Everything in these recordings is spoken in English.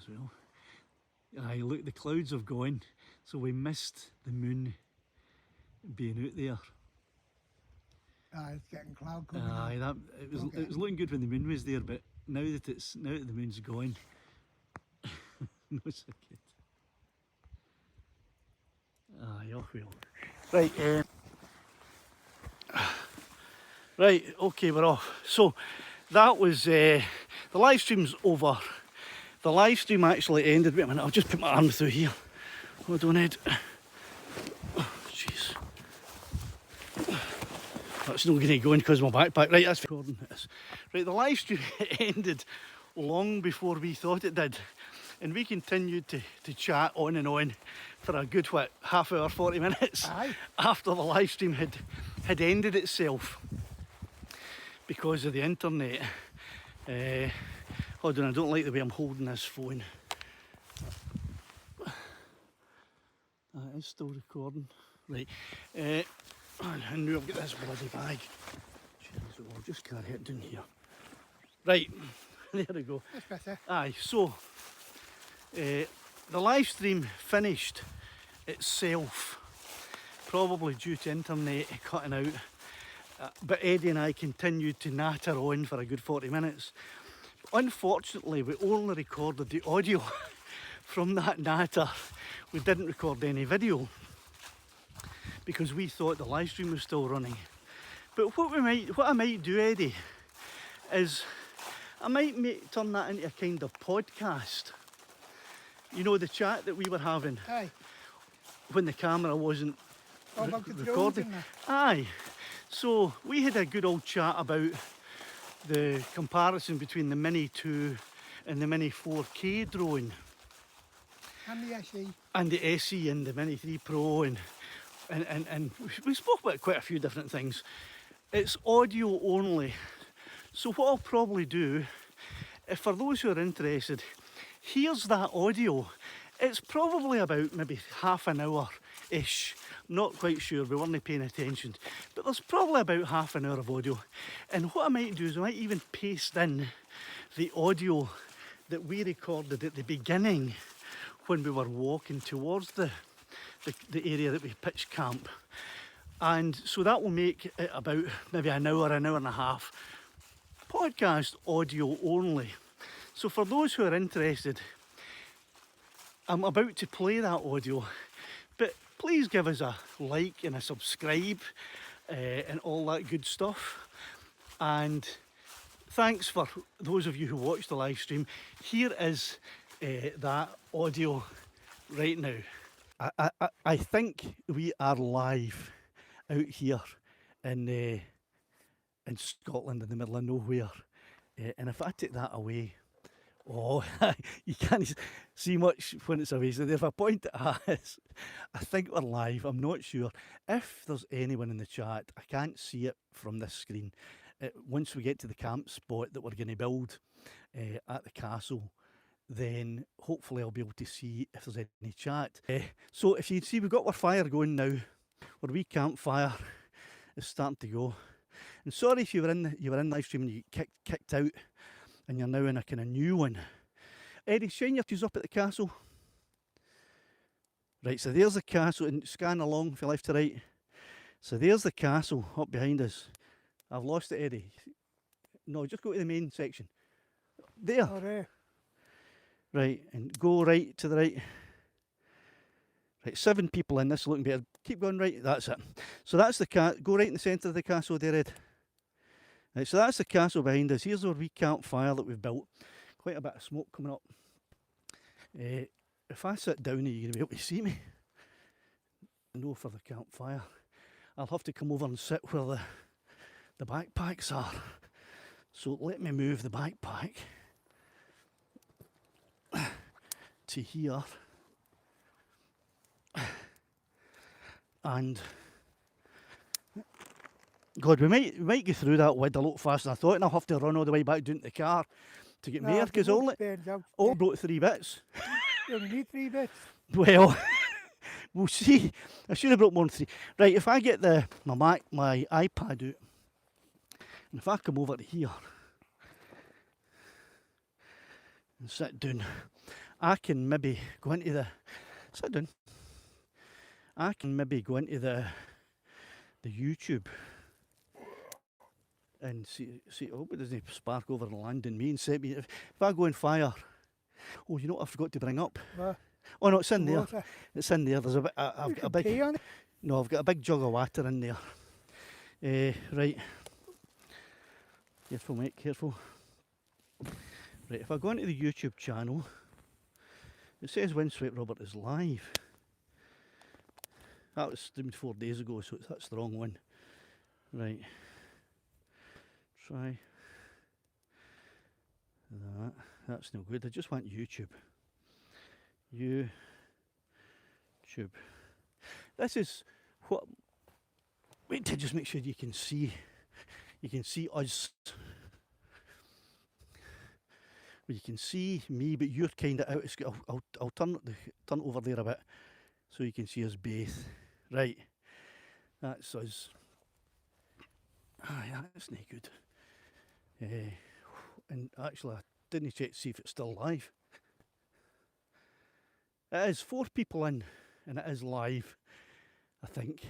as well. Aye, look, the clouds have gone, so we missed the moon being out there. Aye, it's getting cloud coming Aye, out. it was looking good when the moon was there, but now that the moon's gone, no so good. Aye, off we go. Right, right, okay, we're off. So that was the live stream's over. The live stream actually ended. Wait a minute, I'll just put my arm through here. Hold on, Ed. Oh, jeez. That's not going to go in because of my backpack. Right, that's recording this. Right, the live stream ended long before we thought it did. And we continued to chat on and on for a good, what, half hour, 40 minutes. Aye. After the live stream had ended itself because of the internet. Hold on, I don't like the way I'm holding this phone. It's still recording. Right. I knew I've got this bloody bag. Jeez, I'll just carry it down here. Right, there we go. That's better. Aye, so the live stream finished itself, probably due to internet cutting out. But Eddie and I continued to natter on for a good 40 minutes. Unfortunately, we only recorded the audio from that natter. We didn't record any video because we thought the live stream was still running. But what I might do, Eddie, is I might turn that into a kind of podcast. You know, the chat that we were having. Aye. When the camera wasn't About the drones recording. and that. Aye. So we had a good old chat about the comparison between the Mini 2 and the Mini 4K drone. And the SE. And the SE and the Mini 3 Pro and we spoke about quite a few different things. It's audio only. So what I'll probably do, if for those who are interested, here's that audio. It's probably about maybe half an hour-ish. Not quite sure, we weren't paying attention. But there's probably about half an hour of audio. And what I might do is I might even paste in the audio that we recorded at the beginning when we were walking towards the area that we pitched camp. And so that will make it about maybe an hour and a half. Podcast audio only. So for those who are interested, I'm about to play that audio, but please give us a like and a subscribe and all that good stuff. And thanks for those of you who watched the live stream. Here is that audio right now. I think we are live out here in Scotland in the middle of nowhere. And if I take that away, oh, you can't see much when it's away. So if I point at us, I think we're live. I'm not sure. If there's anyone in the chat, I can't see it from this screen. Once we get to the camp spot that we're going to build at the castle, then hopefully I'll be able to see if there's any chat. So if you can see, we've got our fire going now. Our wee campfire is starting to go. And sorry if you were in live stream and you kicked out, and you're now in a kind of new one. Eddie, shine your keys up at the castle. Right, so there's the castle, and scan along from left to right. So there's the castle up behind us. I've lost it, Eddie. No, just go to the main section. There. Oh, there. Right, and go right to the right. Right, 7 people in this, looking better. Keep going right, that's it. So that's the go right in the centre of the castle there, Ed. Right, so that's the castle behind us. Here's our wee campfire that we've built. Quite a bit of smoke coming up. If I sit down, are you going to be able to see me? No, for the campfire. I'll have to come over and sit where the backpacks are. So let me move the backpack to here. And God, we might get through that wood a lot faster than I thought, and I'll have to run all the way back down to the car to get more, because I only brought 3 bits. You only need 3 bits. Well, we'll see. I should have brought more than 3. Right, if I get my iPad out, and if I come over to here and sit down, I can maybe go into the, sit down. I can maybe go into the YouTube and see. I hope it doesn't spark over and land in me and set me. If I go on fire, oh, you know what I forgot to bring up? What? Oh no, it's in there. Water. It's in there. There's a bit. I've got a big. Pee on it. No, I've got a big jug of water in there. Right. Careful, mate. Careful. Right. If I go into the YouTube channel, it says Windswept Robert is live. That was streamed 4 days ago, so that's the wrong one. Right. Try that. That's no good. I just want YouTube. YouTube. This is what. Wait to just make sure you can see. You can see us. Well, you can see me, but you're kind of out. I'll turn it over there a bit, so you can see us both. Right. That's us. Aye, that's not good. And actually, I didn't check to see if it's still live. It is 4 people in, and it is live, I think.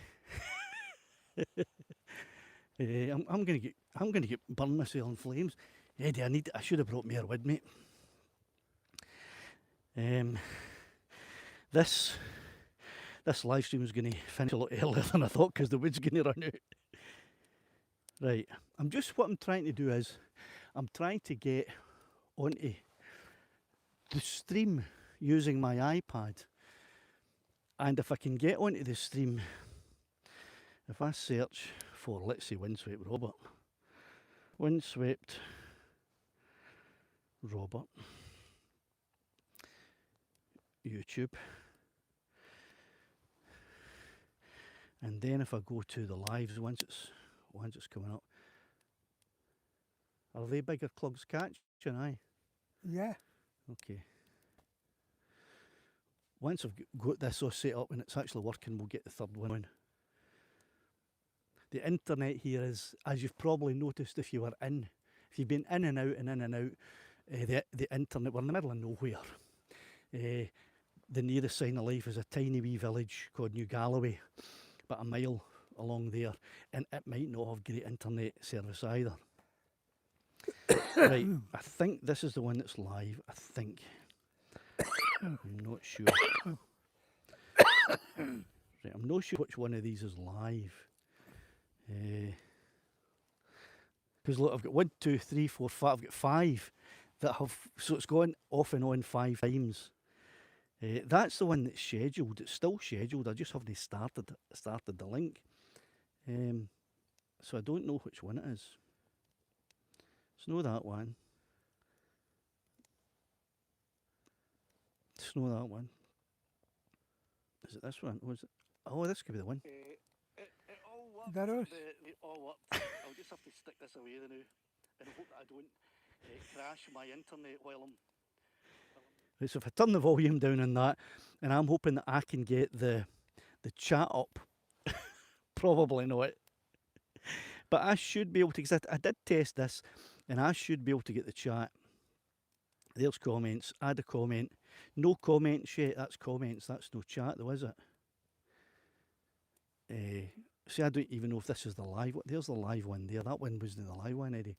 I'm gonna get burn myself in flames. Eddie, I should have brought more with me. This live stream is going to finish a lot earlier than I thought because the wood's going to run out. Right, what I'm trying to do is, I'm trying to get onto the stream using my iPad. And if I can get onto the stream, if I search for, let's say, Windswept Robert. Windswept Robert. YouTube. And then if I go to the lives, once it's coming up. Are they bigger clugs catching? Aye. Yeah. Okay. Once I've got this all set up and it's actually working, we'll get the third one on. The internet here is, as you've probably noticed if you've been in and out and in and out, the internet, we're in the middle of nowhere. The nearest sign of life is a tiny wee village called New Galloway, about a mile along there, and it might not have great internet service either. Right, I think this is the one that's live, I think. I'm not sure. Right, I'm not sure which one of these is live. Because look, I've got 1, 2, 3, 4, 5. I've got 5 that have. So it's gone off and on 5 times. That's the one that's scheduled. It's still scheduled. I just haven't started the link. So I don't know which one it is. It's not that one. It's not that one. Is it this one? Or is it? Oh, this could be the one. It all works. That us? It all works. I'll just have to stick this away now, and I hope that I don't crash my internet while I'm. Right, so if I turn the volume down on that, and I'm hoping that I can get the chat up. Probably not. But I should be able to, because I did test this, and I should be able to get the chat. There's comments. Add a comment. No comments yet. That's comments. That's no chat though, is it? See, I don't even know if this is the live one. There's the live one there. That one wasn't the live one, Eddie.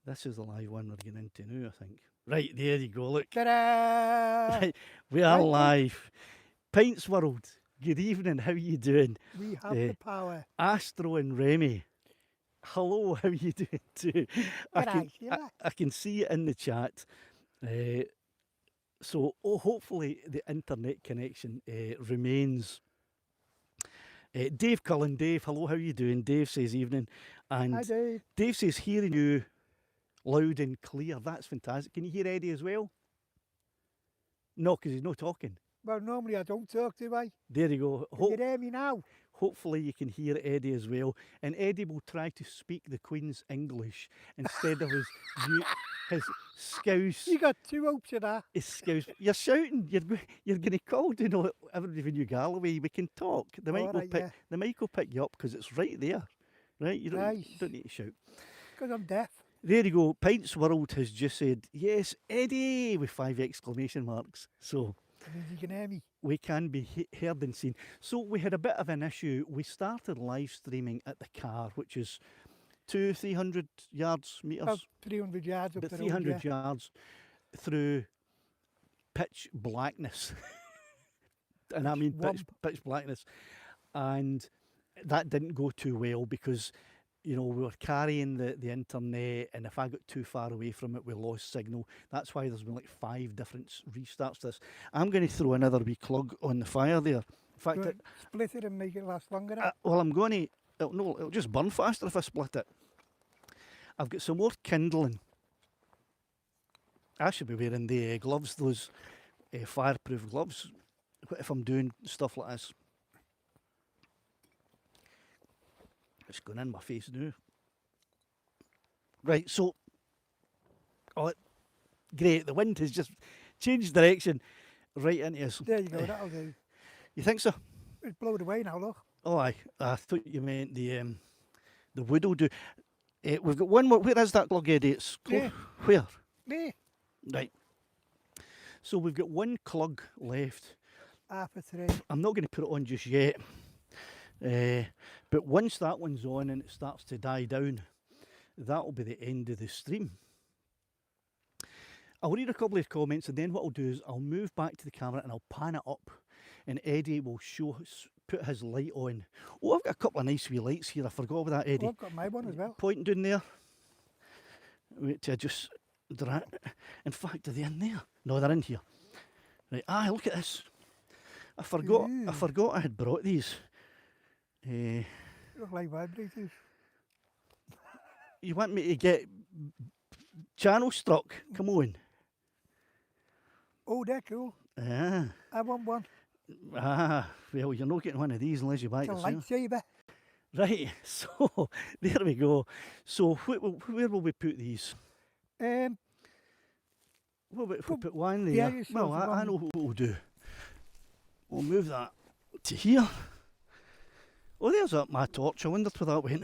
This is the live one we're getting into now, I think. Right, there you go, look. Ta-da! Right, we are live. Pints World, good evening, how are you doing? We have the power. Astro and Remy, hello, how are you doing too? I can see it in the chat. So hopefully the internet connection remains. Dave Cullen, Dave, hello, how are you doing? Dave says evening. And Hi, Dave. Dave says hearing you loud and clear. That's fantastic. Can you hear Eddie as well? No, because he's not talking. Well, normally I don't talk, do I? There you go. Can you hear me now? Hopefully you can hear Eddie as well. And Eddie will try to speak the Queen's English instead of his scouse. You got 2 hopes of that. His scouse. You're shouting. You're going to call, you know, everybody from New Galloway. We can talk. The mic will pick you up because it's right there. Right? You don't need to shout. Because I'm deaf. there you go. Pints World has just said, yes, Eddie, with 5 exclamation marks. So That means you can hear me. we can be heard and seen. So we had a bit of an issue. We started live streaming at the car, which is 300 yards, metres. About 300 yards up About the 300 road, yeah. yards through pitch blackness. And I mean pitch blackness. And that didn't go too well because, you know, we were carrying the internet, and if I got too far away from it, we lost signal. That's why there's been like 5 different restarts to this. I'm going to throw another wee plug on the fire there. In fact, Go split it and make it last longer. well, I'm going to, no, it'll just burn faster if I split it. I've got some more kindling. I should be wearing the gloves, those fireproof gloves, if I'm doing stuff like this. It's going in my face now. Right, so, great, the wind has just changed direction right into us. There you go, that'll do. You think so? It's blowed away now, look. Oh, I thought you meant the wood will do. We've got one more. Where is that plug, Eddie? It's There. Where? There. Right. So we've got one plug left. Half a tray. I'm not going to put it on just yet. But once that one's on and it starts to die down, that'll be the end of the stream. I'll read a couple of comments, and then what I'll do is I'll move back to the camera and I'll pan it up, and Eddie will put his light on. Oh, I've got a couple of nice wee lights here. I forgot about that, Eddie. Oh, I've got my one as well. Pointing down there. Wait till I just in fact, are they in there? No, they're in here. Right, look at this. I forgot I had brought these. Look like vibrators. You want me to get channel struck? Come on. Oh, they're cool. Ah. I want one. Well, you're not getting one of these unless you buy it It's a yourself. lightsaber. Right, so there we go. So where will we put these? Um, Well, if we put one yeah, there, you should well, have I one. know what we'll do. We'll move that to here. Oh, there's my torch. I wondered where that went.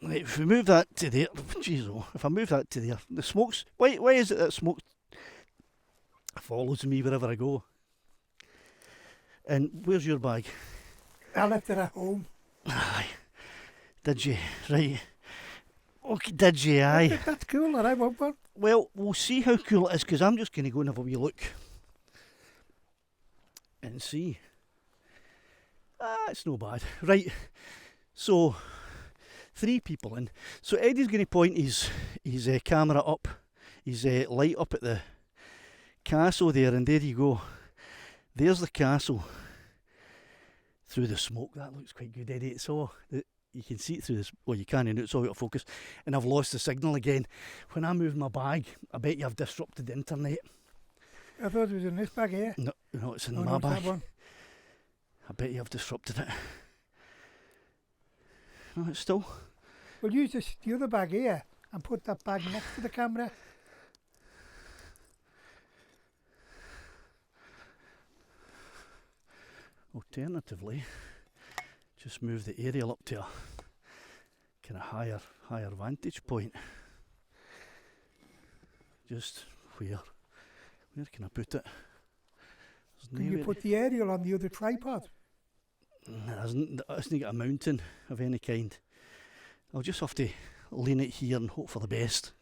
Right, if we move that to there, jeez, if I move that to there, the smoke's, why is it that smoke follows me wherever I go? And where's your bag? I left it at home. Aye, did you? Right. Okay, did you? Aye. That's cool, and I want one. Well, we'll see how cool it is, because I'm just going to go and have a wee look and see. It's no bad. Right, so 3 people in. So Eddie's going to point his camera up, his light up at the castle there, and there you go. There's the castle through the smoke. That looks quite good, Eddie. It's all, you can see it through this. Well, you can, and it's all out of focus. And I've lost the signal again. When I move my bag, I bet you I've disrupted the internet. I thought it was in this bag here. No, it's in Oh, my no, it's bag. that one. I bet you I've disrupted it. No, it's still. We'll use the other bag here and put that bag next to the camera. Alternatively, just move the aerial up to a kind of higher vantage point. Just where can I put it? Can you put the aerial on the other tripod? It hasn't got a mountain of any kind. I'll just have to lean it here and hope for the best.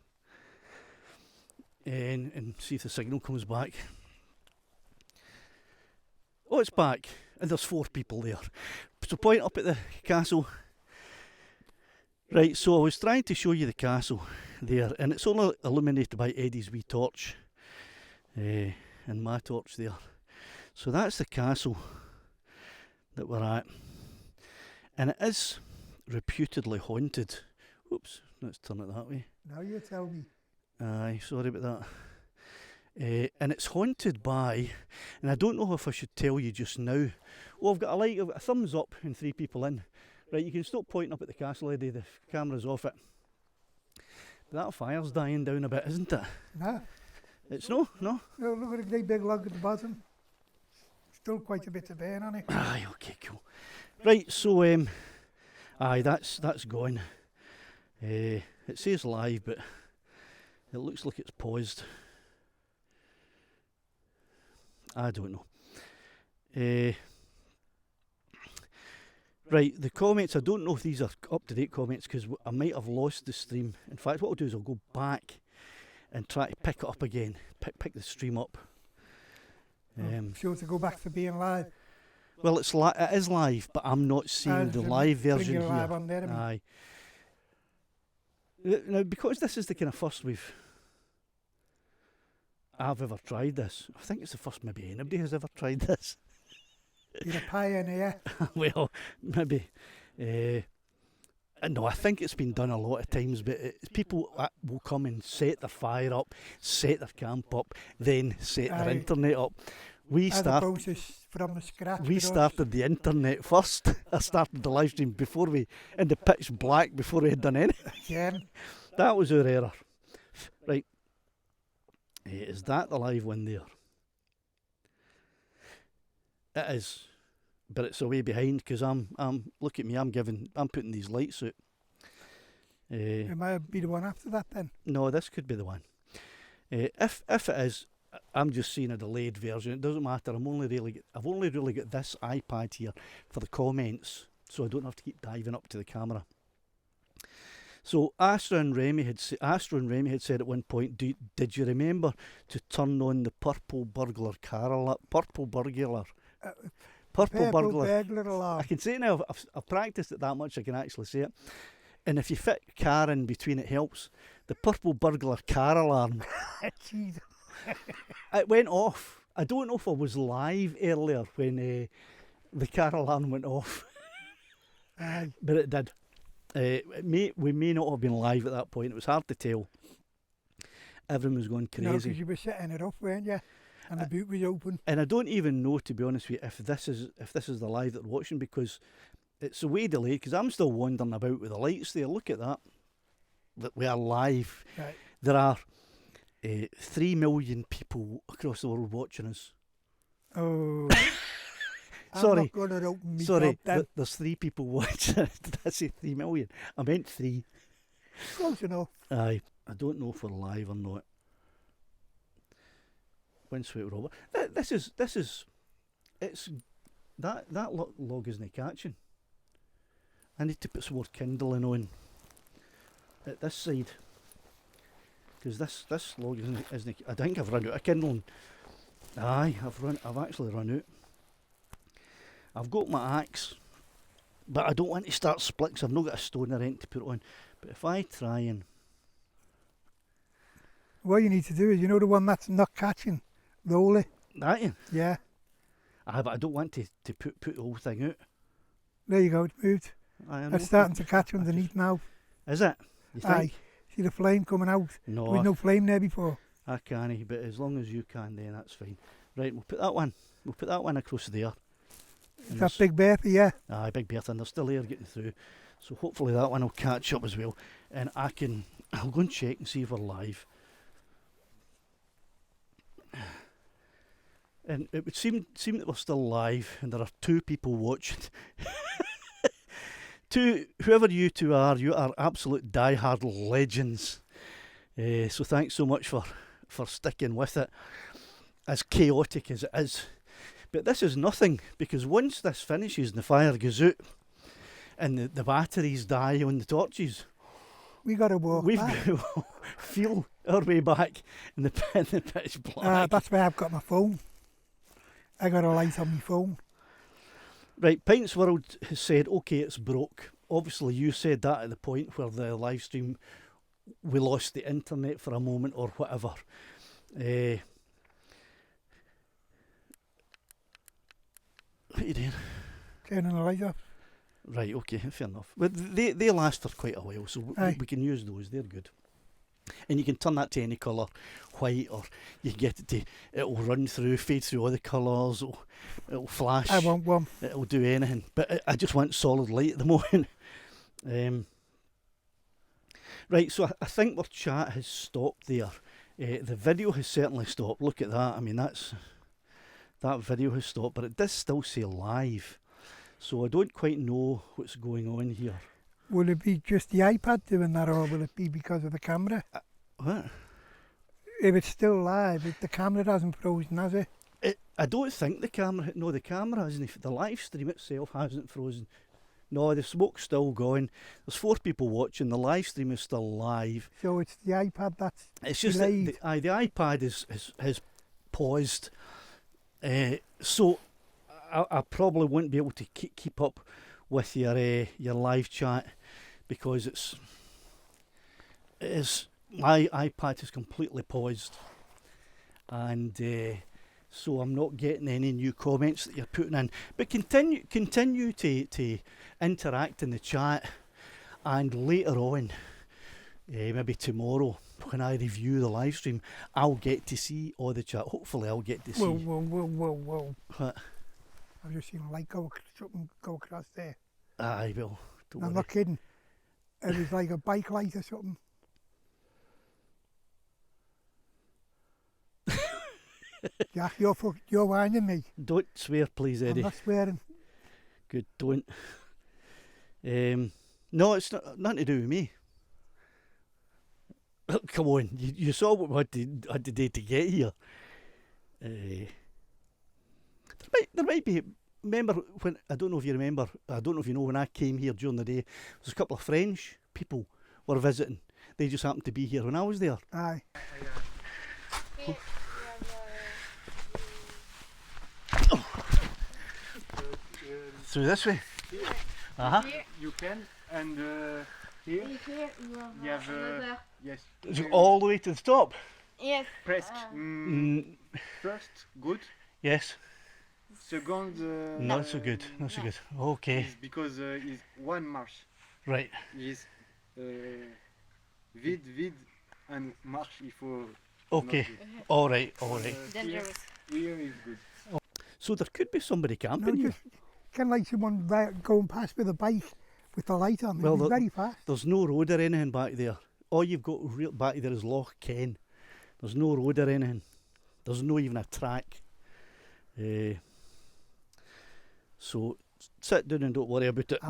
And see if the signal comes back. Oh, it's back. And there's 4 people there. So point up at the castle. Right, so I was trying to show you the castle there, and it's only illuminated by Eddie's wee torch. And my torch there. So that's the castle that we're at. And it is reputedly haunted. Oops, let's turn it that way. Now you tell me. Aye, sorry about that. And it's haunted by, and I don't know if I should tell you just now. Oh, I've got a thumbs up and 3 people in. Right, you can stop pointing up at the castle, Eddie. The camera's off it. That fire's dying down a bit, isn't it? Nah. It's no. No, look at the great big log at the bottom. Still quite a bit of burn on it. Aye, okay, cool. Right, so aye, that's gone. It says live, but it looks like it's paused. I don't know. Right, the comments, I don't know if these are up-to-date comments because I might have lost the stream. In fact, what I'll do is I'll go back and try to pick it up again, pick the stream up. Sure to go back to being live. Well, it is live, but I'm not seeing the live version here. Live on there, Aye. Now, because this is the kind of first I've ever tried this. I think it's the first maybe anybody has ever tried this. You're a pioneer. Well, maybe. No, I think it's been done a lot of times, but people will come and set their fire up, set their camp up, then set their internet up. We started from the scratch. We started the internet first. I started the live stream before in the pitch black before we had done anything. Yeah. That was our error. Right. Is that the live one there? It is, but it's away behind because I'm look at me. I'm putting these lights out. It might be the one after that then. No, this could be the one. If it is, I'm just seeing a delayed version. It doesn't matter. I've only really got this iPad here for the comments, so I don't have to keep diving up to the camera. So Astra and Remy had said at one point, did you remember to turn on the purple burglar alarm? Purple burglar alarm. I can say it now. I've practiced it that much. I can actually say it. And if you fit car in between, it helps. The purple burglar car alarm. Jesus. It went off. I don't know if I was live earlier when the car alarm went off, but it did. We may not have been live at that point. It was hard to tell. Everyone was going crazy. No, because you were setting it up, weren't you? And the boot was open. And I don't even know, to be honest with you, if this is the live that we're watching, because it's a way delayed. Because I'm still wandering about with the lights there. Look at that. That we are live. Right. There are 3 million people across the world watching us. Oh. Sorry. I'm not gonna open me Sorry, up, there's 3 people watching. Did I say 3 million? I meant 3. Close enough. Aye, I don't know if we're live or not. Windswept Robert. That log isn't catching. I need to put some more kindling on at this side, because this log isn't. I think I've run out of kindling. Aye, I've actually run out. I've got my axe, but I don't want to start splits. I've not got a stone or anything to put it on. But if I try and... What you need to do is, you know the one that's not catching? Roll it. That you? Yeah. Aye, but I don't want to put the whole thing out. There you go, it's moved. It's starting to catch underneath now. Is it? You think? Aye. See the flame coming out? No. There was no flame there before. I can't, but as long as you can, then that's fine. Right, we'll put that one across there. Is that Big Bertha, yeah? Aye, Big Bertha, and there's still air getting through. So hopefully that one will catch up as well. And I'll go and check and see if we're live. And it would seem that we're still live, and there are 2 people watching. Whoever you two are, you are absolute die-hard legends. So thanks so much for sticking with it, as chaotic as it is. But this is nothing, because once this finishes and the fire goes out and the batteries die on the torches, we got to walk back. Feel our way back in the pitch black. That's where I've got my phone. I got a light on my phone. Right, Pints World has said, okay, it's broke. Obviously, you said that at the point where the live stream, we lost the internet for a moment or whatever. What are you doing? Turning the light off. Right, okay, fair enough. But they last for quite a while, so we can use those. They're good. And you can turn that to any colour, white, or you can get it to, it'll run through, fade through all the colours, it'll flash. I want one. It'll do anything, but I just want solid light at the moment. Right, so I think our chat has stopped there. The video has certainly stopped. Look at that. I mean, that video has stopped, but it does still say live. So I don't quite know what's going on here. Will it be just the iPad doing that, or will it be because of the camera? What? If it's still live, the camera hasn't frozen, has it? I don't think the camera. No, the camera hasn't. The live stream itself hasn't frozen. No, the smoke's still going. There's 4 people watching. The live stream is still live. So it's the iPad that's It's just that delayed. the iPad has paused. So I probably won't be able to keep up with your live chat because it is my iPad is completely paused, and so I'm not getting any new comments that you're putting in. But continue to interact in the chat, and later on, maybe tomorrow when I review the live stream, I'll get to see all the chat. Hopefully, I'll get to see. Whoa. What? I've just seen a light something go across there. I will. I'm not kidding. It was like a bike light or something. Jack, you're whining me. Don't swear, please, Eddie. I'm not swearing. Good, don't. No, it's nothing to do with me. Come on, you saw what we had to do to get here. There might be. Remember when? I don't know if you remember. I don't know if you know when I came here during the day. There was a couple of French people were visiting. They just happened to be here when I was there. Aye. Through this way. You can, and here you have yes. Is it all the way to the top? Yes. Presque. First, good. Yes. Second, Not so good. Not so good. Okay. is because is one march Right. is vide, and march il faut. Okay. not good. All right. All right. Dangerous. Here is good. So there could be somebody No, camping here. just kind of like someone going past with a bike with the light on. Well, It's very fast. There's no road or anything back there. All you've got back there is Loch Ken. There's no road or anything. There's no even a track. So sit down and don't worry about it.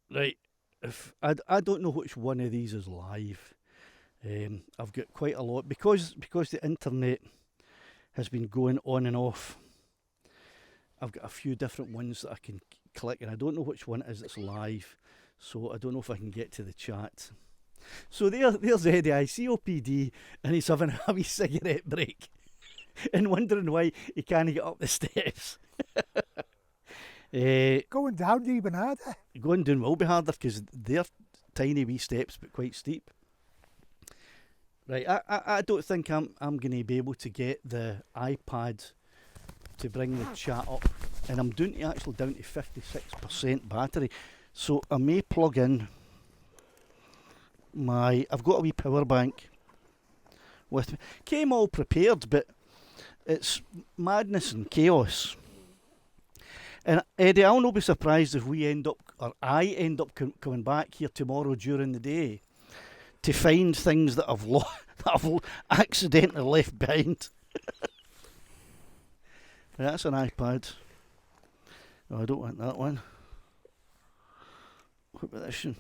Right. If I don't know which one of these is live. I've got quite a lot because the internet has been going on and off. I've got a few different ones that I can click, and I don't know which one it is that's live. So I don't know if I can get to the chat. So there's Eddie, COPD, and he's having a wee cigarette break and wondering why he can't get up the steps. Going down even harder. Going down will be harder because they're tiny wee steps but quite steep. Right, I don't think I'm going to be able to get the iPad to bring the chat up, and I'm down to 56% battery, so I may plug in I've got a wee power bank with me. Came all prepared, but it's madness and chaos. And Eddie, I'll not be surprised if I end up coming back here tomorrow during the day to find things that I've accidentally left behind. That's an iPad. No, I don't want that one. What about this one?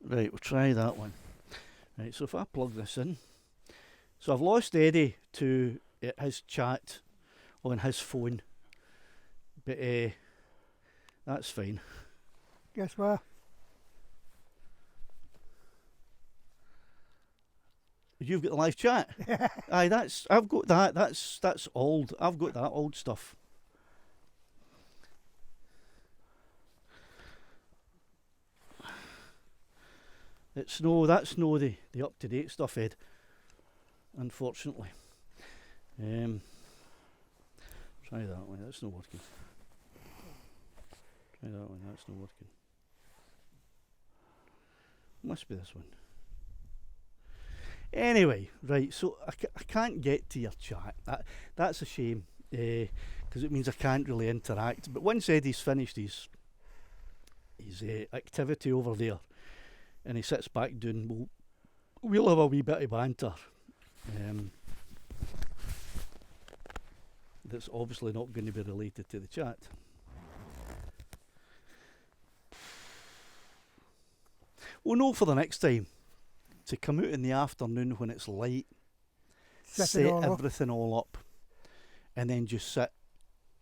Right, we'll try that one. Right, so if I plug this in. So I've lost Eddie to his chat on his phone. But that's fine. Guess what? You've got the live chat. Aye, I've got that. That's old. I've got that old stuff. That's no the up to date stuff, Ed. Unfortunately. Try that one. That's not working. Try that one. That's not working. Must be this one. Anyway, right, so I can't get to your chat. That's a shame, because it means I can't really interact. But once Eddie's finished his activity over there, and he sits back doing, we'll have a wee bit of banter. That's obviously not going to be related to the chat. We'll know for the next time to come out in the afternoon when it's light, set everything all up, and then just sit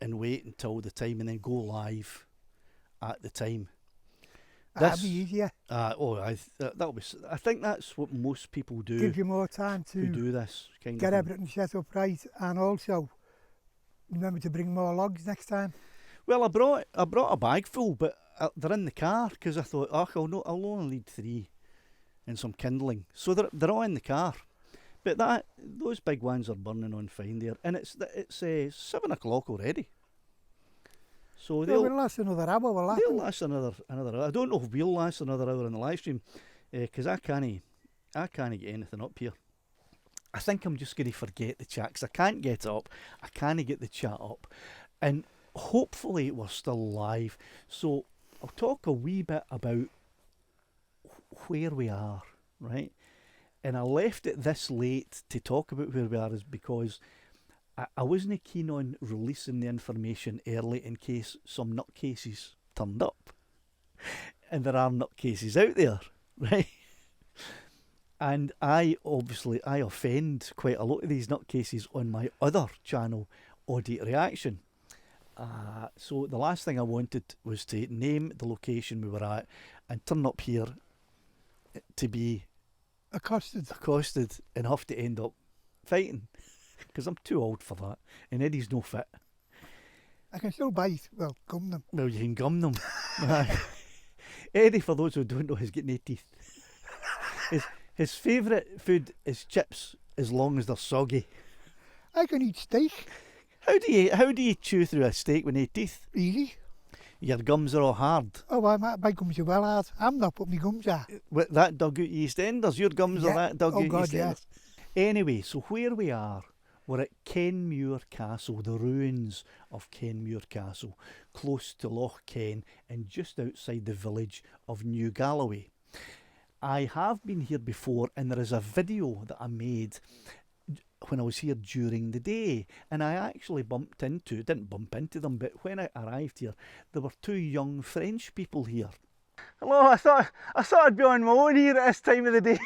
and wait until the time, and then go live at the time. That'd be easier. That'll be. I think that's what most people do. Gives you more time to do this kind get of thing. everything set up right, and also remember to bring more logs next time. Well, I brought a bag full, but they're in the car because I thought, I'll only need 3 and some kindling, so they're all in the car. But those big ones are burning on fine there, and it's 7 o'clock already. So they'll last another hour. They'll last another hour. I don't know if we'll last another hour in the live stream, because I can't get anything up here. I think I'm just going to forget the chat because I can't get it up. I can't get the chat up, and hopefully we're still live. So I'll talk a wee bit about where we are, right? And I left it this late to talk about where we are is because I wasn't keen on releasing the information early in case some nutcases turned up. And there are nutcases out there, right? And I offend quite a lot of these nutcases on my other channel, Audit Reaction. So the last thing I wanted was to name the location we were at and turn up here to be accosted and have to end up fighting because I'm too old for that and Eddie's no fit. I can still bite. Well, gum them. Well, you can gum them. Eddie, for those who don't know, has got no teeth. His favourite food is chips as long as they're soggy. I can eat steak. How do you chew through a steak with no teeth? Easy. Your gums are all hard. Oh, my gums are well hard. I'm not putting my gums out. With that dug out EastEnders, your gums are that dug out EastEnders. Yeah. Anyway, so where we are, we're at Kenmure Castle, the ruins of Kenmure Castle, close to Loch Ken and just outside the village of New Galloway. I have been here before and there is a video that I made when I was here during the day, and I actually didn't bump into them, but when I arrived here, there were 2 young French people here. Hello, I thought I'd be on my own here at this time of the day.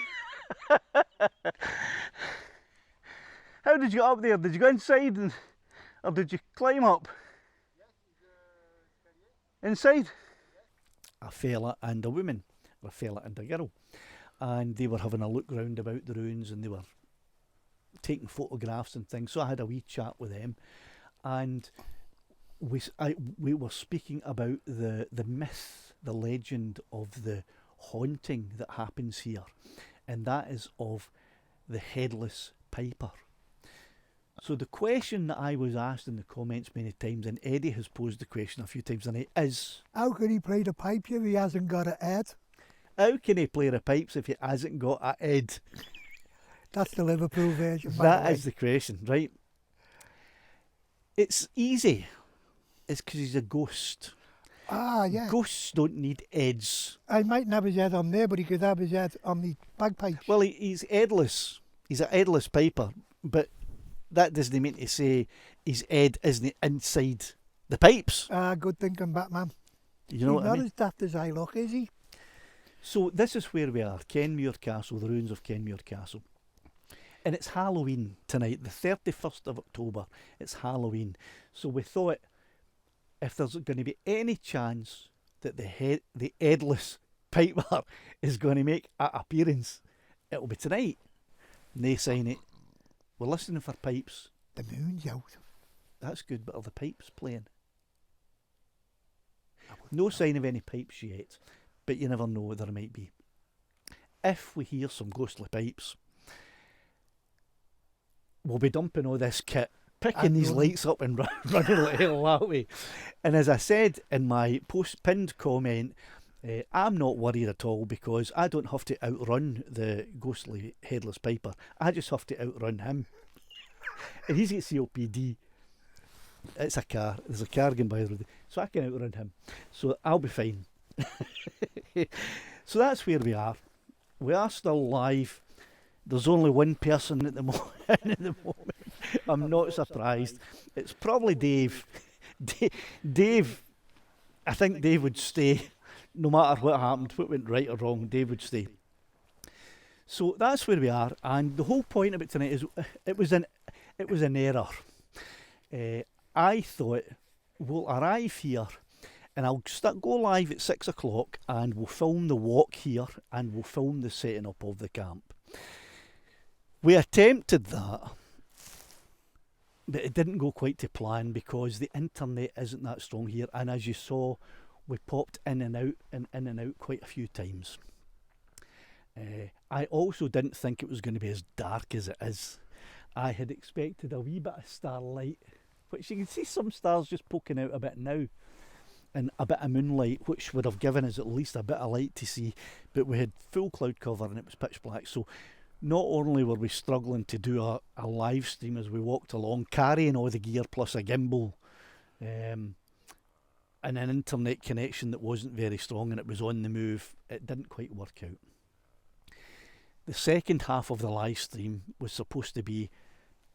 How did you get up there? Did you go inside or did you climb up? Inside? A fella and a woman, or a fella and a girl, and they were having a look round about the ruins and they were taking photographs and things, so I had a wee chat with them, and we were speaking about the myth, the legend of the haunting that happens here, and that is of the Headless Piper. So the question that I was asked in the comments many times, and Eddie has posed the question a few times tonight, is how can he play the pipe if he hasn't got a head? How can he play the pipes if he hasn't got a head? That's the Liverpool version. That is the question, right? It's easy. It's because he's a ghost. Ah, yeah. Ghosts don't need heads. I mightn't have his head on there, but he could have his head on the bagpipes. Well, he's headless. He's a headless piper, but that doesn't mean to say his head isn't inside the pipes. Ah, good thinking, Batman. You know what I mean? He's not as daft as I look, is he? So this is where we are, Kenmure Castle, the ruins of Kenmure Castle. And it's Halloween tonight, the 31st of October. It's Halloween. So we thought if there's going to be any chance that the headless piper is going to make an appearance, it'll be tonight. And they sign it. We're listening for pipes. The moon's out. That's good, but are the pipes playing? No sign of any pipes yet, but you never know, there might be. If we hear some ghostly pipes, we'll be dumping all this kit, picking these lights up and running like hell that way. And as I said in my pinned comment, I'm not worried at all because I don't have to outrun the ghostly Headless Piper. I just have to outrun him. And he's got COPD. It's a car. There's a car going by the road. So I can outrun him. So I'll be fine. So that's where we are. We are still live. There's only one person at the moment. I'm not surprised. It's probably Dave. Dave, I think Dave would stay no matter what happened, what went right or wrong, Dave would stay. So that's where we are, and the whole point of it tonight is it was an error. I thought we'll arrive here, and I'll go live at 6 o'clock, and we'll film the walk here, and we'll film the setting up of the camp. We attempted that, but it didn't go quite to plan because the internet isn't that strong here, and as you saw, we popped in and out quite a few times. I also didn't think it was going to be as dark as it is. I had expected a wee bit of starlight, which you can see some stars just poking out a bit now, and a bit of moonlight, which would have given us at least a bit of light to see, but we had full cloud cover and it was pitch black. So not only were we struggling to do a live stream as we walked along, carrying all the gear plus a gimbal, and an internet connection that wasn't very strong and it was on the move, it didn't quite work out. The second half of the live stream was supposed to be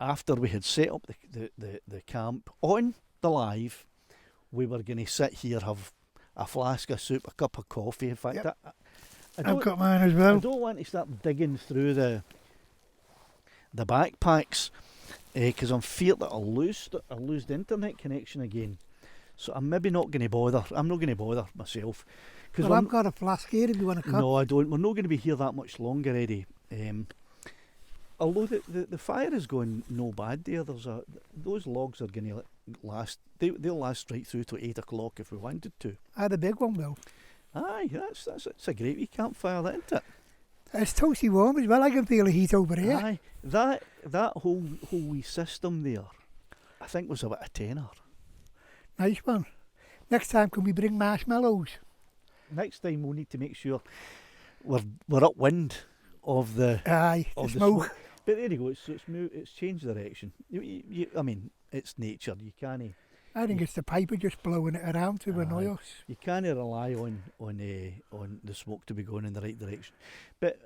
after we had set up the camp on the live. We were going to sit here, have a flask of soup, a cup of coffee. In fact, Yep. I've got mine as well. I don't want to start digging through the backpacks because I'm feared that I'll lose the internet connection again. So I'm maybe not going to bother. I'm not going to bother myself. Well, I've got a flask here if you want a cup. No, I don't. We're not going to be here that much longer, Eddie. Although the fire is going no bad there. Those logs are going to last. They'll last right through to 8 o'clock if we wanted to. The big one will. Aye, that's a great wee campfire, isn't it? It's toasty warm as well. I can feel the heat over here. Aye, that whole wee system there, I think was about a tenner. Nice one. Next time, can we bring marshmallows? Next time we'll need to make sure we're upwind of the smoke. But there you go. It's changed direction. I mean, it's nature. You can't. I think it's the piper just blowing it around to annoy us. You can't rely on the smoke to be going in the right direction. But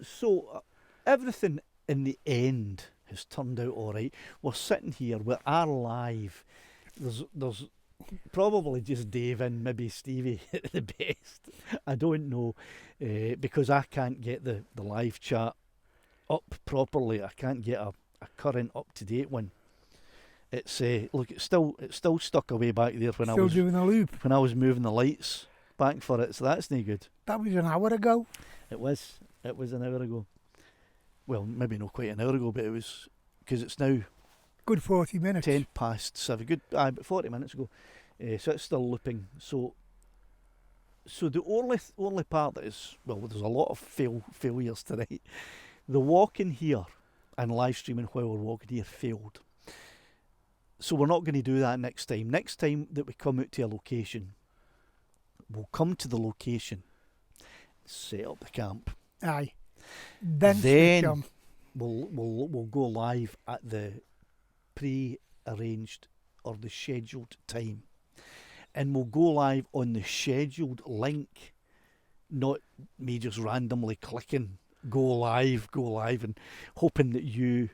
so everything in the end has turned out all right. We're sitting here. We are live. There's probably just Dave and maybe Stevie at the best. I don't know because I can't get the live chat up properly. I can't get a current up to date one. It's look, it's still stuck away back there when I was doing a loop. When I was moving the lights back for it. So that's no good. That was an hour ago. It was an hour ago. Well, maybe not quite an hour ago, but it was because it's now good 40 minutes. 10 past 7. Good, about 40 minutes ago. So it's still looping. So the only part that is, well, there's a lot of failures tonight. The walking here and live streaming while we're walking here failed. So we're not going to do that next time. Next time that we come out to a location, we'll come to the location, set up the camp. Aye. Then we'll go live at the pre-arranged or the scheduled time, and we'll go live on the scheduled link, not me just randomly clicking go live and hoping that you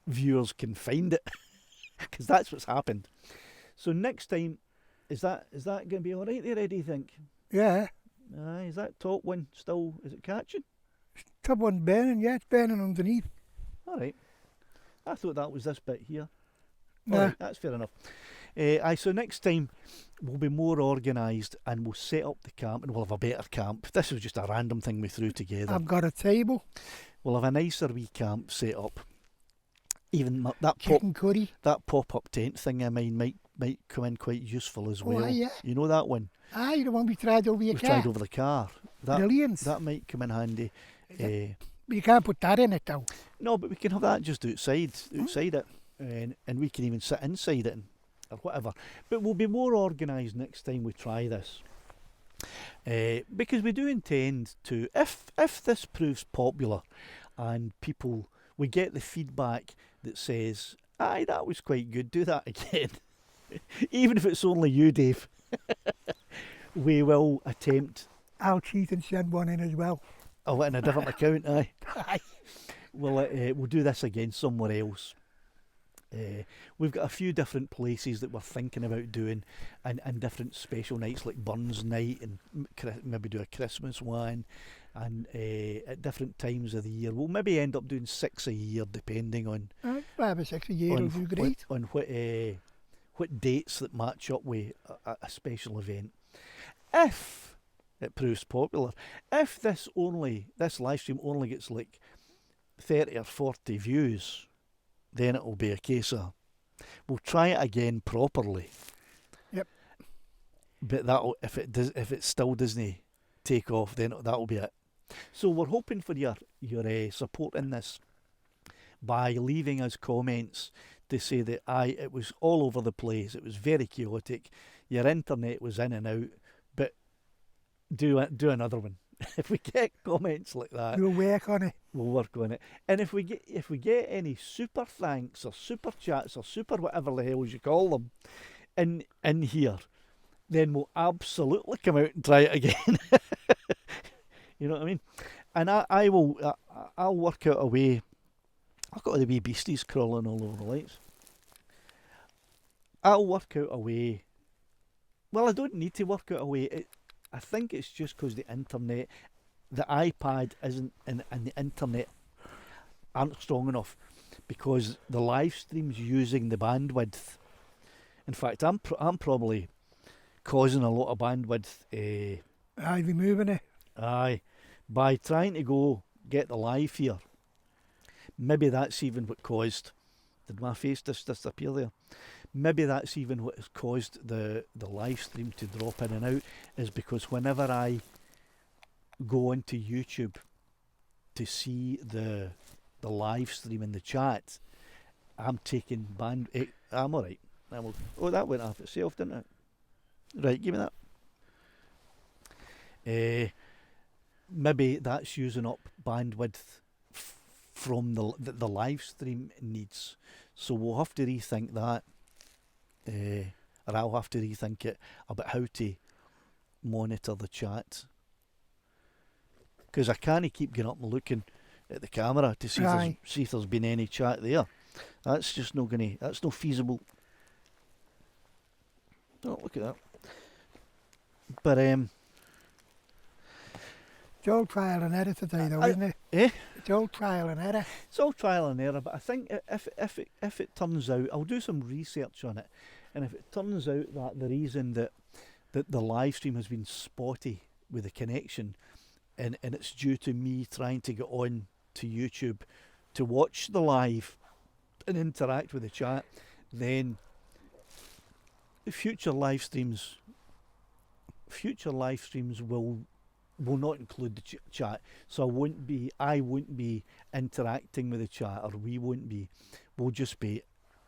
viewers can find it, because that's what's happened. So next time, is that going to be all right there, Eddie, you think? Yeah. Is that top one still, is it catching? Top one burning, yeah, it's burning underneath. All right. I thought that was this bit here. Nah. All right, that's fair enough. So next time we'll be more organised and we'll set up the camp and we'll have a better camp. This was just a random thing we threw together. I've got a table. We'll have a nicer wee camp set up. Even that chicken curry. That pop-up tent thing of mine might come in quite useful as well. Aye, yeah. You know that one? Aye, the one we tried over your car. We tried over the car. Brilliant. That might come in handy. But you can't put that in it though. No, but we can have that just outside it, and we can even sit inside it or whatever. But we'll be more organised next time we try this, because we do intend to, if this proves popular, and we get the feedback that says, "Aye, that was quite good. Do that again," even if it's only you, Dave. We will attempt. I'll cheat and send one in as well. Oh, in a different account, aye. We'll do this again somewhere else. We've got a few different places that we're thinking about doing, and different special nights like Burns Night, and maybe do a Christmas one, and at different times of the year. We'll maybe end up doing 6 a year, depending on 5 or 6 a year will do great. on what dates that match up with a special event. If it proves popular, if this live stream only gets like 30 or 40 views, then it'll be a case of we'll try it again properly. Yep. But if it still doesn't take off, then that'll be it. So we're hoping for your support in this by leaving us comments to say that it was all over the place, it was very chaotic, your internet was in and out, but do another one. If we get comments like that, We'll work on it. we'll work on it. And if we get any super thanks or super chats or super whatever the hell you call them in here, then we'll absolutely come out and try it again. You know what I mean? And I'll work out a way. I've got the wee beasties crawling all over the lights. I'll work out a way. Well, I don't need to work out a way. I think it's just because the internet, the iPad isn't, and the internet aren't strong enough, because the live stream's using the bandwidth. In fact, I'm probably causing a lot of bandwidth. Aye, removing it. Aye, by trying to go get the live here. Maybe that's even what caused. Did my face just disappear there? Maybe that's even what has caused the live stream to drop in and out, is because whenever I go onto YouTube to see the live stream in the chat, I'm taking I'm alright. Oh, that went off itself, didn't it? Right, give me that. Maybe that's using up bandwidth from the live stream needs, so we'll have to rethink that. Or I'll have to rethink it about how to monitor the chat, because I can't keep getting up and looking at the camera to see if there's been any chat there. That's just that's not feasible. Oh, look at that. But It's all trial and error today, though, isn't it? It's all trial and error. It's all trial and error, but I think if it turns out, I'll do some research on it, and if it turns out that the reason that the live stream has been spotty with the connection, and it's due to me trying to get on to YouTube to watch the live and interact with the chat, then future live streams will not include the chat, so I won't be interacting with the chat, or we won't be. We'll just be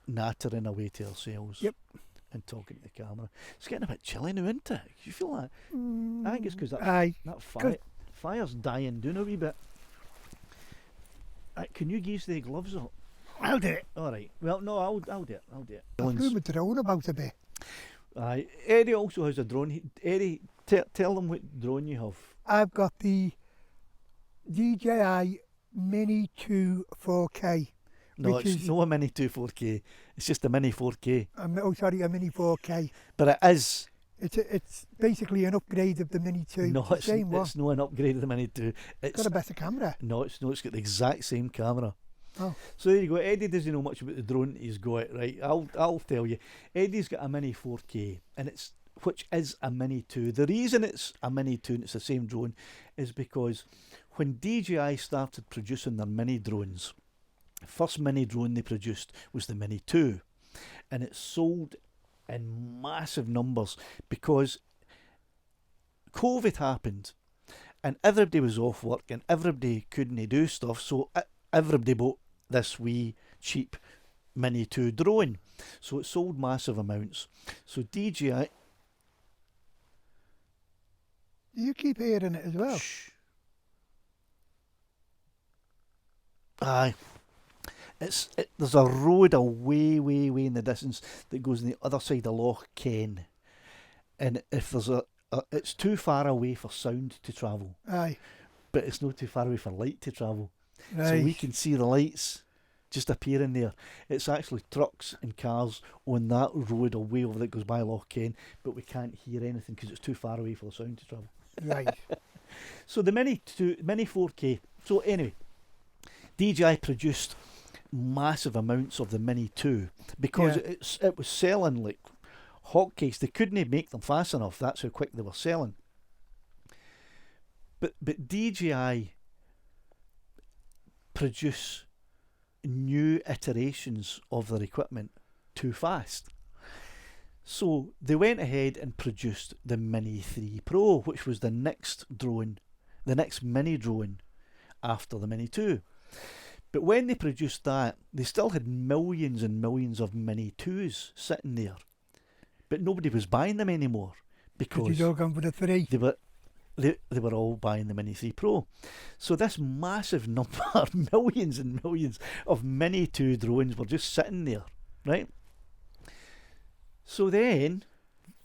nattering away to ourselves. Yep. And talking to the camera. It's getting a bit chilly now, isn't it? You feel that? I think it's because that fire's dying down a wee bit. Can you geese the gloves up? I'll do it. All right. Well, no, I'll do it. I'll do my drone about a bit. Eddie also has a drone. Eddie, tell them what drone you have. I've got the DJI Mini 2 4K. No, it's not a Mini 2 4K. It's just a Mini 4K. a Mini 4K. But it is. It's basically an upgrade of the Mini 2. No, it's not an upgrade of the Mini 2. It's got a better camera. No, it's not. It's got the exact same camera. Oh. So there you go. Eddie doesn't know much about the drone he's got, right? I'll tell you. Eddie's got a Mini 4K, and which is a Mini 2. The reason it's a Mini 2 and it's the same drone is because when DJI started producing their mini drones, the first mini drone they produced was the Mini 2, and it sold in massive numbers because COVID happened and everybody was off work and everybody couldn't do stuff, so everybody bought this wee cheap Mini 2 drone, so it sold massive amounts. So DJI... Do you keep hearing it as well? Shh. Aye. There's a road way in the distance that goes on the other side of Loch Ken, and if there's it's too far away for sound to travel. Aye. But it's not too far away for light to travel. Right. So we can see the lights just appearing there. It's actually trucks and cars on that road away over that goes by Loch Ken, but we can't hear anything because it's too far away for the sound to travel. Right. So the Mini 4K. So anyway, DJI produced massive amounts of the Mini 2 because it was selling like hotcakes. They couldn't make them fast enough. That's how quick they were selling. But DJI produce new iterations of their equipment too fast. So they went ahead and produced the Mini 3 Pro, which was the next mini drone after the Mini 2. But when they produced that, they still had millions and millions of Mini 2s sitting there. But nobody was buying them anymore because you'd all gone for the 3. they were all buying the Mini 3 Pro. So this massive number, millions and millions of Mini 2 drones were just sitting there, right? So then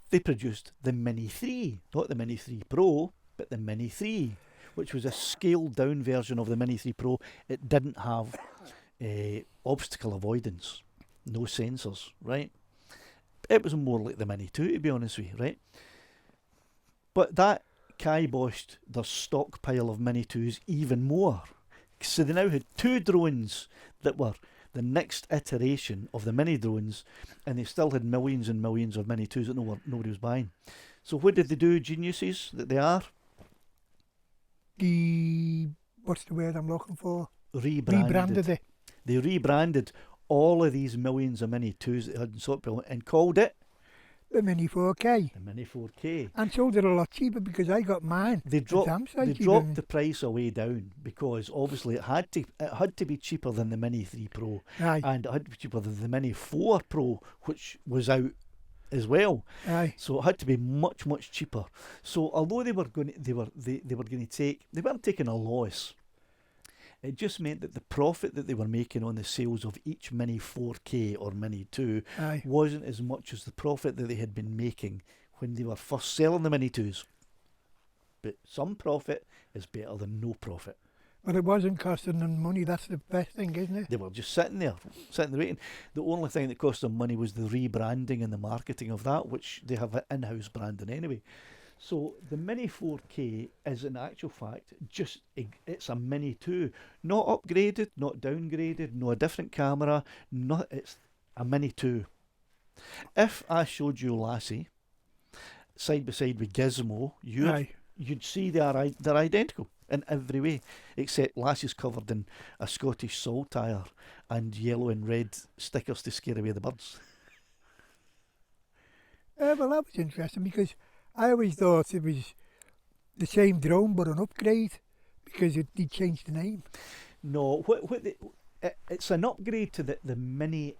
they produced the Mini 3, not the Mini 3 Pro, but the Mini 3, which was a scaled down version of the Mini 3 Pro. It didn't have obstacle avoidance, no sensors, right? It was more like the Mini 2, to be honest with you, right? But that kiboshed their stockpile of Mini 2s even more. So they now had 2 drones that were the next iteration of the Mini drones, and they still had millions and millions of Mini 2s that nobody was buying. So what did they do, geniuses that they are? What's the word I'm looking for? Rebranded it. They rebranded all of these millions of Mini 2s that they had in stockpile and called it The Mini 4K. the Mini 4K. And sold it a lot cheaper because I got mine. They dropped the the price away down because obviously it had to be cheaper than the Mini 3 Pro. Aye. And it had to be cheaper than the Mini 4 Pro, which was out as well. Aye. So it had to be much, much cheaper. So although they weren't taking a loss, it just meant that the profit that they were making on the sales of each Mini 4K or Mini 2 Aye. wasn't as much as the profit that they had been making when they were first selling the Mini 2s. But some profit is better than no profit. But it wasn't costing them money. That's the best thing, isn't it? They were just sitting there waiting. The only thing that cost them money was the rebranding and the marketing of that, which they have in-house branding anyway. So the Mini 4K is in actual fact it's a Mini 2, not upgraded, not downgraded, no a different camera, it's a Mini 2. If I showed you Lassie side by side with Gizmo, you'd see they're identical in every way, except Lassie's covered in a Scottish saltire and yellow and red stickers to scare away the birds. Well, that was interesting because I always thought it was the same drone but an upgrade because it did change the name. No, it's an upgrade to the Mini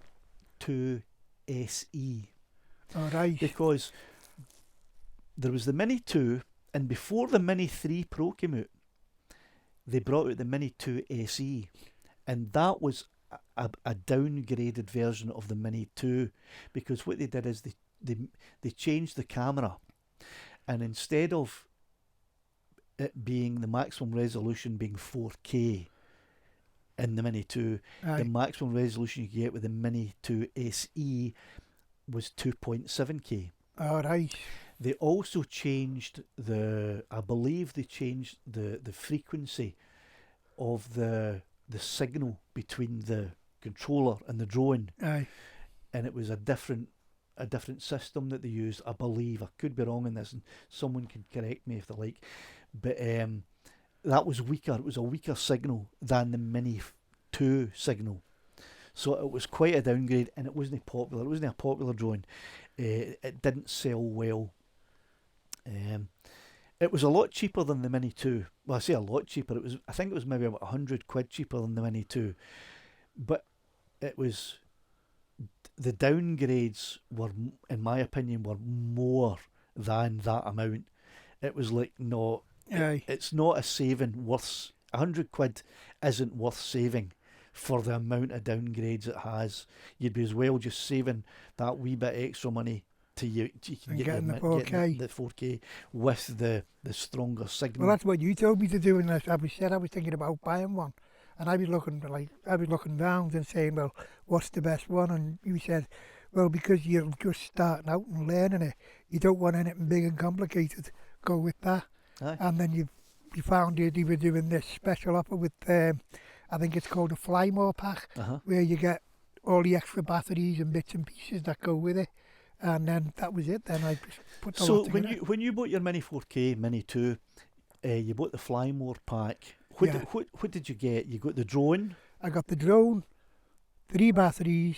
2 SE. All right. Because there was the Mini 2, and before the Mini 3 Pro came out, they brought out the Mini 2 SE, and that was a downgraded version of the Mini 2, because what they did is they changed the camera, and instead of it being the maximum resolution being 4K in the Mini 2, Aye. the maximum resolution you get with the Mini 2 SE was 2.7K. All right. They also changed the frequency of the signal between the controller and the drone. Aye. And it was a different system that they used, I believe. I could be wrong in this, and someone can correct me if they like. But that was weaker. It was a weaker signal than the Mini 2 signal. So it was quite a downgrade, and it wasn't popular. It wasn't a popular drone. It didn't sell well. It was a lot cheaper than the Mini 2. Well, I say a lot cheaper. I think it was maybe about £100 cheaper than the Mini 2. But it was, the downgrades were, in my opinion, were more than that amount. It was like, no, it's not a saving worth, £100 isn't worth saving for the amount of downgrades it has. You'd be as well just saving that wee bit extra money to you can get the 4K. The 4K with the stronger signal. Well, that's what you told me to do, and I was thinking about buying one. And I was looking round and saying, well, what's the best one? And you said, well, because you're just starting out and learning it, you don't want anything big and complicated. Go with that. Aye. And then you found you were doing this special offer with, I think it's called a Flymore pack, where you get all the extra batteries and bits and pieces that go with it. And then that was it. Then I just put the lot So together. when you bought your Mini 4K, Mini 2, you bought the Flymore pack. What did you get? You got the drone. I got the drone, 3 batteries,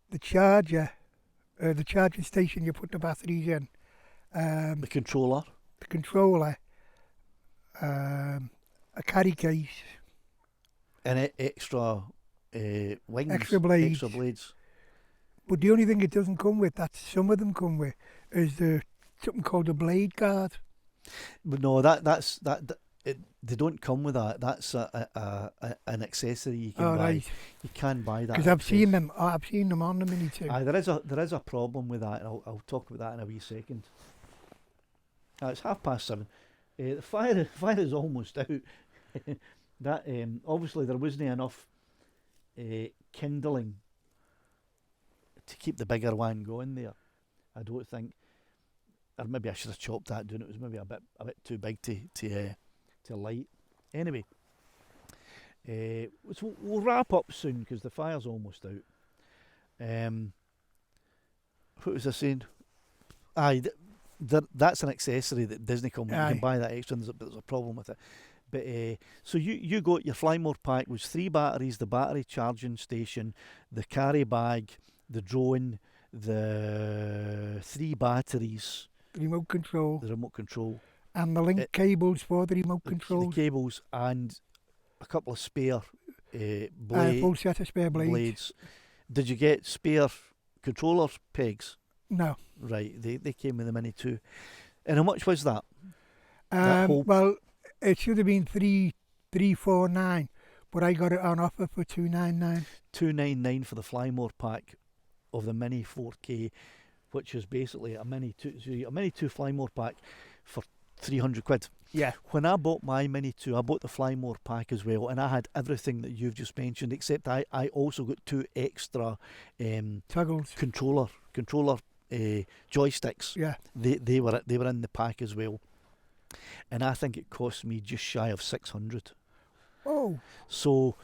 the charger, the charging station you put the batteries in, The controller. the controller, a carry case, And extra wings. Extra blades. Extra blades. but the only thing it doesn't come with, that some of them come with, is something called a blade guard. But no, they don't come with that. That's an accessory you can All buy. right, You can buy that. because I've seen them on the Mini too. Aye, there is a problem with that, and I'll talk about that in a wee second. It's 7:30. The fire is almost out. That obviously there wasn't enough kindling to keep the bigger one going there. I don't think, or maybe I should have chopped that down. It was maybe a bit too big to light. Anyway, so we'll wrap up soon because the fire's almost out. What was I saying? Aye, that's an accessory that Disney come with. You Aye. can buy that extra, and there's a problem with it. But so you got your Flymore pack was 3 batteries, the battery charging station, the carry bag, the drone, the 3 batteries, Remote control, the remote control, and the link cables for the remote the control. cables, and a couple of spare Full set of spare blades. Did you get spare controller pegs? No. Right, they came with the Mini 2. And how much was that? That whole- Well, it should have been 349, but I got it on offer for 299. $299 for the Flymore pack of the Mini 4K, which is basically a Mini 2. So you get a Mini 2 Flymore pack for 300 quid. Yeah. When I bought my Mini 2, I bought the Flymore pack as well, and I had everything that you've just mentioned, except I also got 2 extra Toggles. controller joysticks. Yeah. They were in the pack as well, and I think it cost me just shy of 600. Oh. So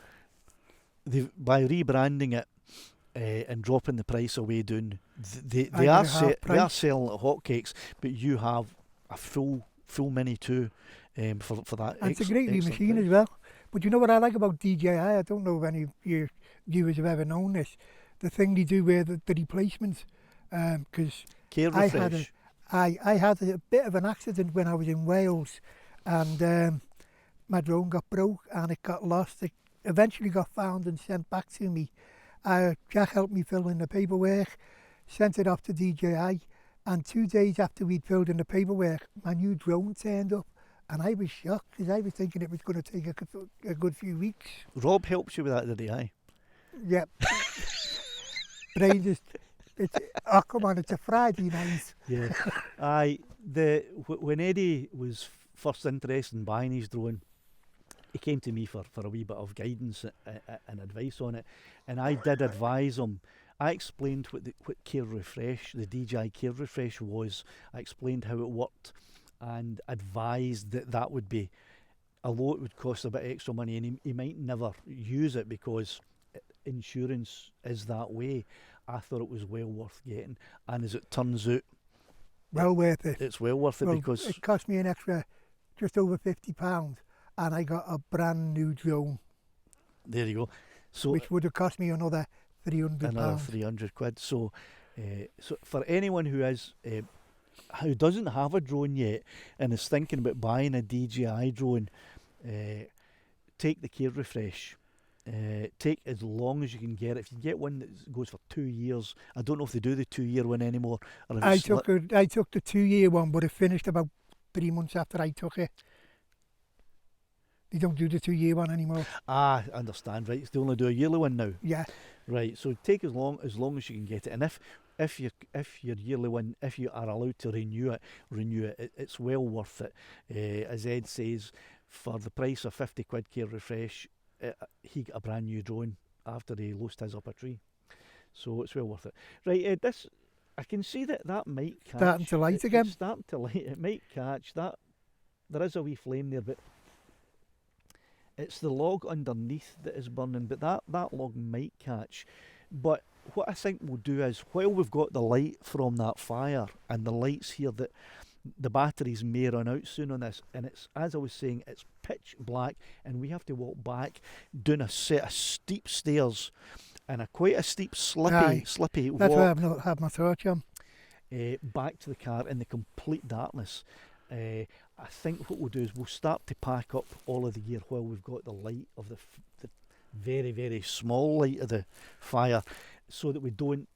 by rebranding it and dropping the price away down, they are selling it at hotcakes, but you have a full Mini 2 for that. And it's a great wee machine as well. But you know what I like about DJI? I don't know if any of your viewers have ever known this. The thing they do with the replacements, because Care Refresh. I had a bit of an accident when I was in Wales, and my drone got broke and it got lost. It eventually got found and sent back to me. Jack helped me fill in the paperwork, sent it off to DJI, and 2 days after we'd filled in the paperwork, my new drone turned up, and I was shocked because I was thinking it was going to take a good few weeks. Rob helped you with that, did he? Aye. Yep. Brain just, oh come on, it's a Friday night. Yeah. Aye. When Eddie was first interested in buying his drone, he came to me for a wee bit of guidance and advice on it, and I did advise him. I explained what Care Refresh, the DJI Care Refresh was. I explained how it worked and advised that would be, although it would cost a bit extra money, and he might never use it because insurance is that way. I thought it was well worth getting, and as it turns out, Well worth it. it's well worth it Well, because it cost me an extra just over £50, and I got a brand new drone, there you go. So which would have cost me another another £300. 300 quid. So for anyone who doesn't have a drone yet and is thinking about buying a DJI drone, take the Care Refresh. Take as long as you can get it. If you get one that goes for 2 years, I don't know if they do the 2-year one anymore. Or if I it's took the 2-year one, but it finished about 3 months after I took it. They don't do the 2-year one anymore. I understand, right? They only do a yearly one now. Yeah. Right, so take as long as you can get it, and if your yearly one, if you are allowed to renew it. It's well worth it. As Ed says, for the price of 50 quid Care Refresh, he got a brand new drone after he lost his up a tree. So it's well worth it. Right, this, I can see that might catch. Starting to light again. It's starting to light. It might catch that. There is a wee flame there, but it's the log underneath that is burning. But that log might catch. But what I think we'll do is, while we've got the light from that fire and the lights here, that the batteries may run out soon on this, and it's, as I was saying, it's pitch black, and we have to walk back down a set of steep stairs and quite a steep slippy That's why walk I've not had my torch on. back to the car in the complete darkness. I think what we'll do is we'll start to pack up all of the gear while we've got the light of the very, very small light of the fire, so that we don't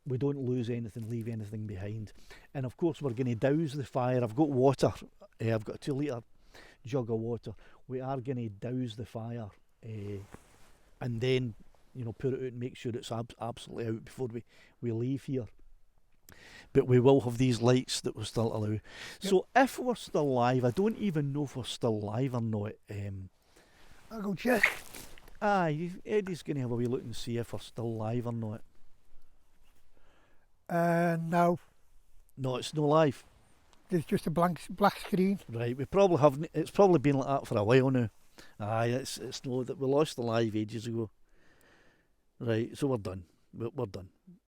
lose anything, leave anything behind. And of course we're going to douse the fire. I've got water. I've got a 2 litre jug of water. We are going to douse the fire, and then, you know, put it out and make sure it's absolutely out before we leave here. But we will have these lights that will still allow. Yep. So if we're still live, I don't even know if we're still live or not. I'll go check. Eddie's going to have a wee look and see if we're still live or not. No. No, it's no live. There's just a black screen. Right, we probably haven't. It's probably been like that for a while now. It's no, that we lost the live ages ago. Right, so we're done. We're done.